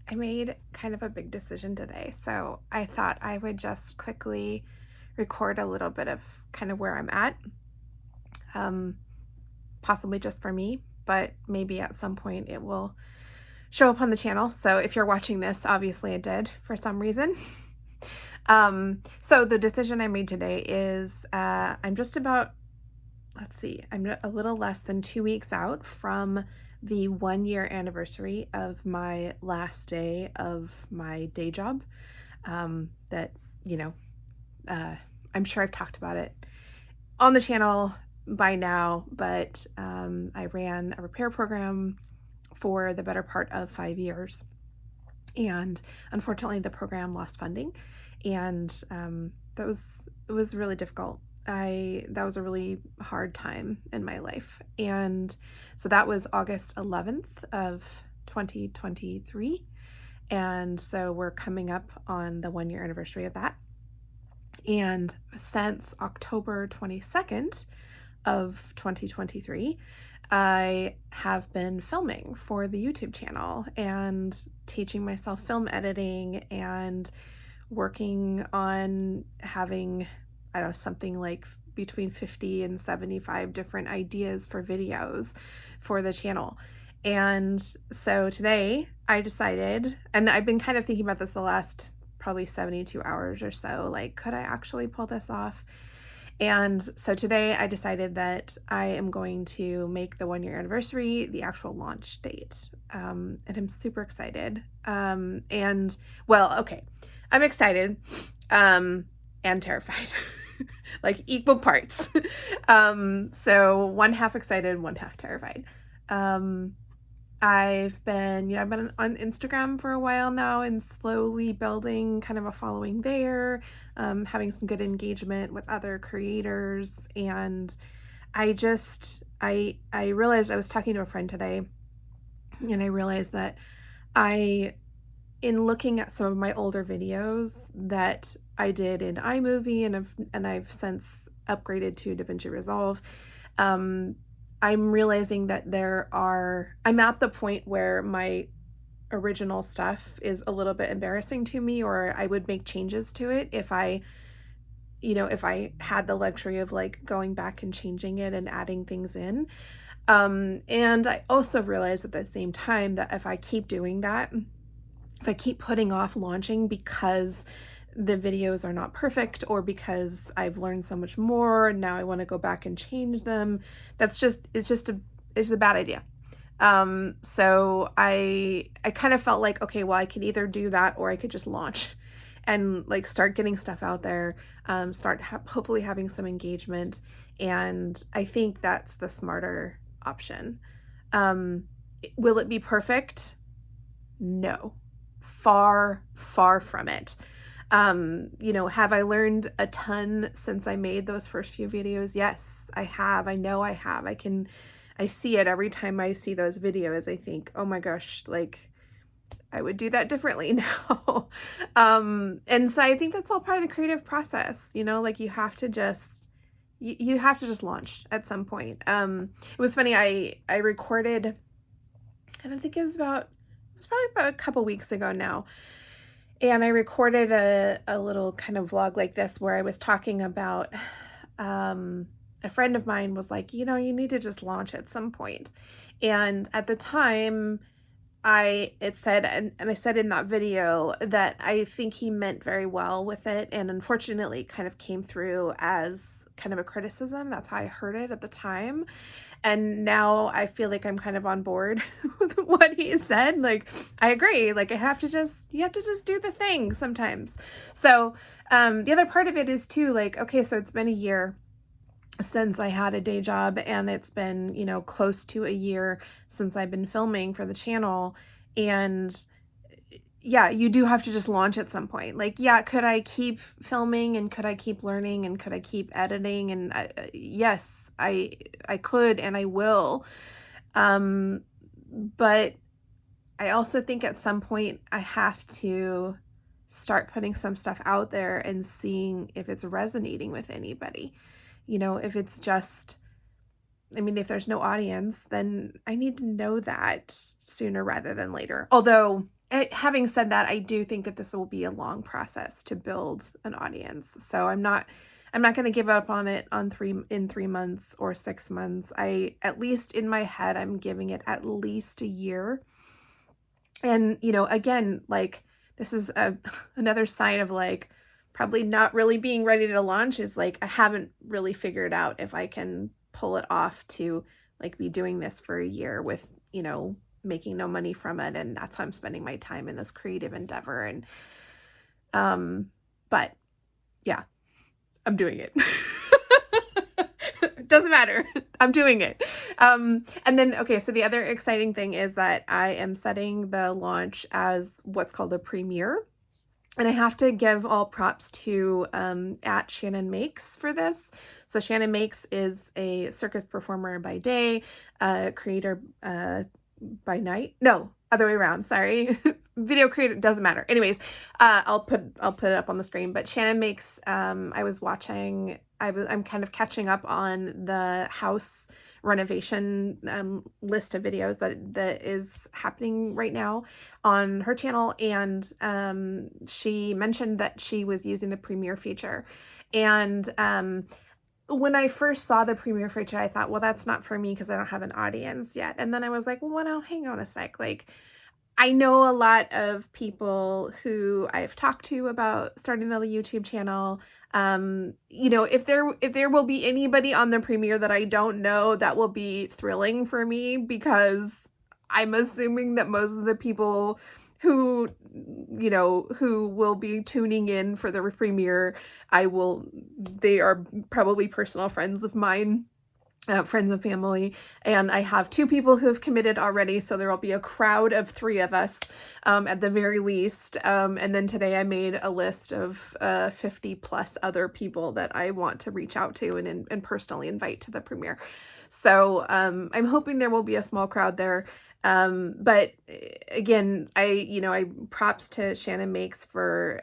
I made kind of a big decision today, so I thought I would just quickly record a little bit of kind of where I'm at, um, possibly just for me, but maybe at some point it will show up on the channel. So if you're watching this, obviously it did for some reason. So the decision I made today is I'm just about, let's see, I'm a little less than 2 weeks out from the 1 year anniversary of my last day of my day job. That, you know, I'm sure I've talked about it on the channel by now, but I ran a repair program for the better part of 5 years. And unfortunately, the program lost funding, and it was really difficult. That was a really hard time in my life. And so that was August 11th of 2023. And so we're coming up on the 1 year anniversary of that. And since October 22nd of 2023, I have been filming for the YouTube channel and teaching myself film editing and working on having, I don't know, something like between 50 and 75 different ideas for videos for the channel. And so today I decided, and I've been kind of thinking about this the last probably 72 hours or so, like, could I actually pull this off? And so today I decided that I am going to make the 1 year anniversary the actual launch date. And I'm super excited. And well, okay, I'm excited and terrified, like equal parts. So one half excited, one half terrified. I've been on Instagram for a while now and slowly building kind of a following there, having some good engagement with other creators. And I realized, I was talking to a friend today, and I realized that in looking at some of my older videos that I did in iMovie and I've since upgraded to DaVinci Resolve, I'm realizing that I'm at the point where my original stuff is a little bit embarrassing to me, or I would make changes to it if I had the luxury of like going back and changing it and adding things in. And I also realized at the same time that if I keep doing that, if I keep putting off launching because the videos are not perfect or because I've learned so much more and now I want to go back and change them, it's a bad idea. So I kind of felt like, okay, well, I could either do that or I could just launch and like start getting stuff out there, hopefully having some engagement. And I think that's the smarter option. Will it be perfect? No, far, far from it. Have I learned a ton since I made those first few videos? Yes, I have. I know I have. I see it every time I see those videos. I think, oh my gosh, like I would do that differently now. And so I think that's all part of the creative process, like you have to just launch at some point. It was funny. I recorded, I don't think it was probably about a couple weeks ago now. And I recorded a little kind of vlog like this where I was talking about, a friend of mine was like, you need to just launch at some point. And at the time I said in that video that I think he meant very well with it. And unfortunately it kind of came through as kind of a criticism. That's how I heard it at the time. And now I feel like I'm kind of on board with what he said. Like, I agree. Like, you have to just do the thing sometimes. So, the other part of it is too, like, okay, so it's been a year since I had a day job, and it's been, close to a year since I've been filming for the channel. And yeah, you do have to just launch at some point. Like, yeah, could I keep filming and could I keep learning and could I keep editing? And yes, I could and I will. But I also think at some point I have to start putting some stuff out there and seeing if it's resonating with anybody. If it's just, if there's no audience, then I need to know that sooner rather than later. Although having said that, I do think that this will be a long process to build an audience. So I'm not going to give up on it in 3 months or 6 months. At least in my head, I'm giving it at least a year. And, again, like, this is another sign of like probably not really being ready to launch, is like, I haven't really figured out if I can pull it off to like be doing this for a year with, making no money from it. And that's how I'm spending my time in this creative endeavor. And, but yeah, I'm doing it. Doesn't matter. I'm doing it. And then, okay, so the other exciting thing is that I am setting the launch as what's called a premiere. And I have to give all props to at Shannon Makes for this. So Shannon Makes is a circus performer by day, creator by night. No, other way around. Sorry. Video creator, doesn't matter. Anyways, I'll put it up on the screen. But Shannon Makes, I'm kind of catching up on the house renovation list of videos that is happening right now on her channel. And she mentioned that she was using the premiere feature. And when I first saw the premiere feature, I thought, well, that's not for me because I don't have an audience yet. And then I was like, well, now hang on a sec. Like, I know a lot of people who I've talked to about starting the YouTube channel. If there will be anybody on the premiere that I don't know, that will be thrilling for me, because I'm assuming that most of the people who will be tuning in for the premiere, they are probably personal friends of mine. Friends and family, and I have 2 people who have committed already, so there will be a crowd of 3 of us at the very least. And then today I made a list of 50 plus other people that I want to reach out to and personally invite to the premiere. So I'm hoping there will be a small crowd there. But again, I props to Shannon Makes for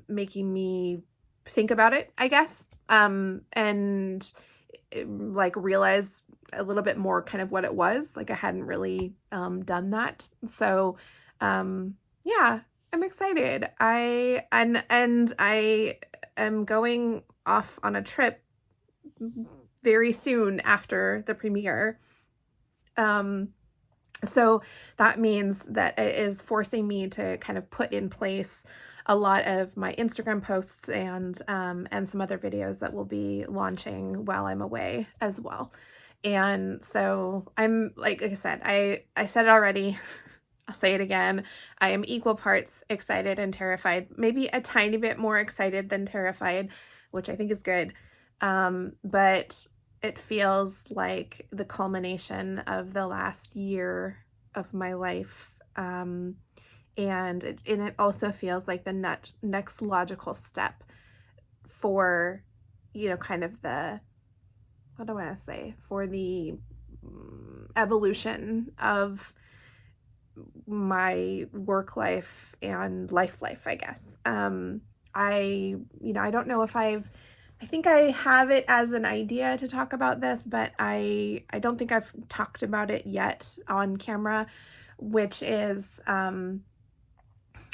making me think about it, I guess, and like realize a little bit more kind of what it was. Like, I hadn't really done that. So yeah, I'm excited. I am going off on a trip very soon after the premiere. So that means that it is forcing me to kind of put in place a lot of my Instagram posts and some other videos that will be launching while I'm away as well. And so I'm like I said, I said it already. I'll say it again. I am equal parts excited and terrified. Maybe a tiny bit more excited than terrified, which I think is good. But it feels like the culmination of the last year of my life. And it also feels like the next logical step for, kind of what do I want to say, for the evolution of my work life and life, I guess. I don't know if I think I have it as an idea to talk about this, but I don't think I've talked about it yet on camera, which is,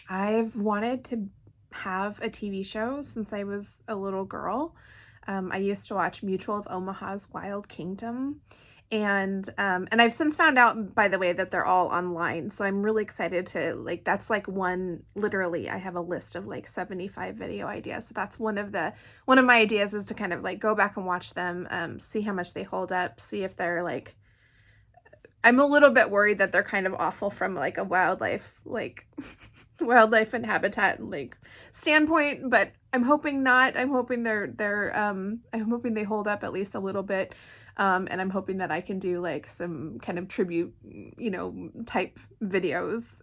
I've wanted to have a TV show since I was a little girl. I used to watch Mutual of Omaha's Wild Kingdom, and I've since found out, by the way, that they're all online. So I'm really excited to, like, that's like literally I have a list of like 75 video ideas. So that's one of my ideas, is to kind of like go back and watch them, see how much they hold up, see if they're like, I'm a little bit worried that they're kind of awful from like a wildlife and habitat like standpoint, but I'm hoping not. I'm hoping I'm hoping they hold up at least a little bit. And I'm hoping that I can do like some kind of tribute, type videos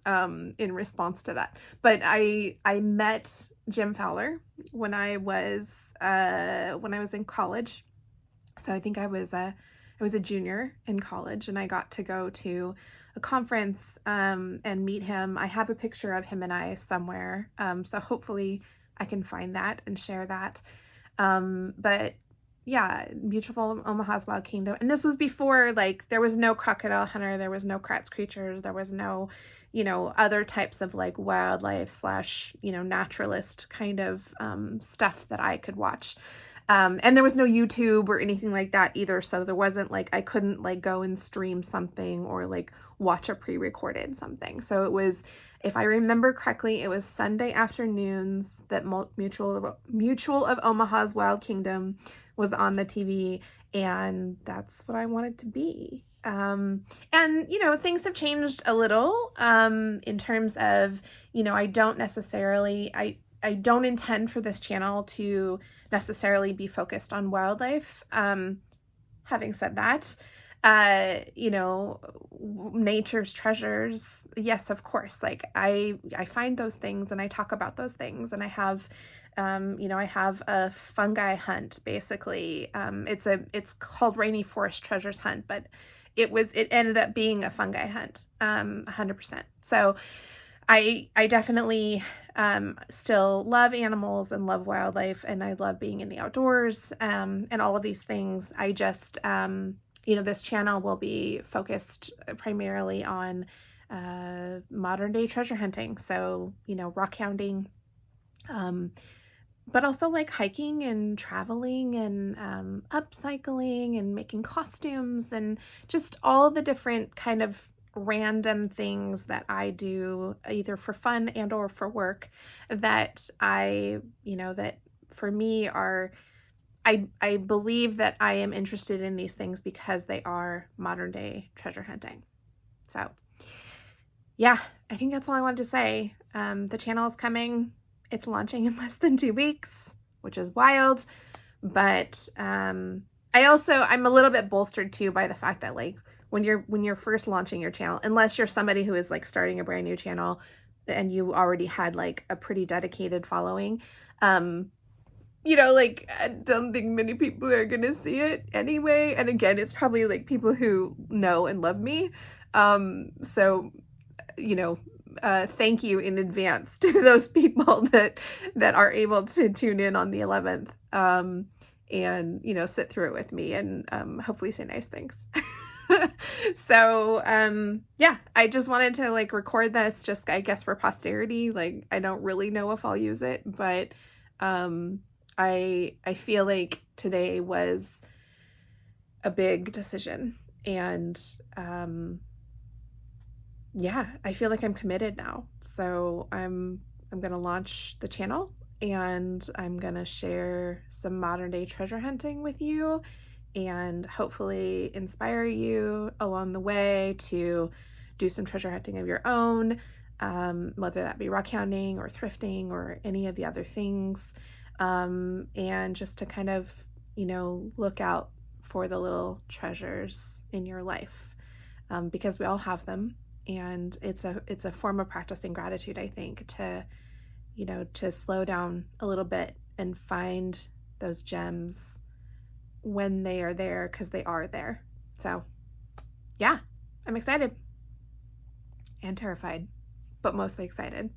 in response to that. But I met Jim Fowler when I was in college. So I think I was a junior in college, and I got to go to a conference and meet him. I have a picture of him and I somewhere, so hopefully I can find that and share that. But Yeah, Mutual of Omaha's Wild Kingdom. And this was before, like, there was no crocodile hunter, there was no Kratz creatures, there was no, other types of like wildlife slash, naturalist kind of stuff that I could watch. And there was no YouTube or anything like that either. So there wasn't like, I couldn't like go and stream something or like watch a pre-recorded something. So it was, if I remember correctly, it was Sunday afternoons that Mutual of Omaha's Wild Kingdom was on the TV, and that's what I wanted to be. And things have changed a little in terms of, I don't necessarily, I don't intend for this channel to necessarily be focused on wildlife. Having said that, nature's treasures, yes, of course. Like I find those things and I talk about those things, and I have I have a fungi hunt basically. It's called Rainy Forest Treasures Hunt, but it ended up being a fungi hunt, 100%. So I definitely still love animals and love wildlife, and I love being in the outdoors, and all of these things. I just, this channel will be focused primarily on modern day treasure hunting. So, rock hounding, but also like hiking and traveling and upcycling and making costumes and just all the different kind of random things that I do either for fun and or for work that that for me are, I believe that I am interested in these things because they are modern day treasure hunting. So yeah, I think that's all I wanted to say. The channel is coming. It's launching in less than 2 weeks, which is wild. But I'm a little bit bolstered too by the fact that like when you're first launching your channel, unless you're somebody who is like starting a brand new channel and you already had like a pretty dedicated following, like I don't think many people are gonna see it anyway. And again, it's probably like people who know and love me. So thank you in advance to those people that are able to tune in on the 11th, and sit through it with me and hopefully say nice things. So yeah, I just wanted to like record this just, I guess, for posterity. Like I don't really know if I'll use it, but I feel like today was a big decision, and yeah, I feel like I'm committed now. So I'm going to launch the channel, and I'm going to share some modern day treasure hunting with you and hopefully inspire you along the way to do some treasure hunting of your own, whether that be rock hounding or thrifting or any of the other things, and just to kind of, look out for the little treasures in your life, because we all have them. And it's a form of practicing gratitude, I think, to to slow down a little bit and find those gems when they are there, because they are there. So yeah, I'm excited and terrified, but mostly excited.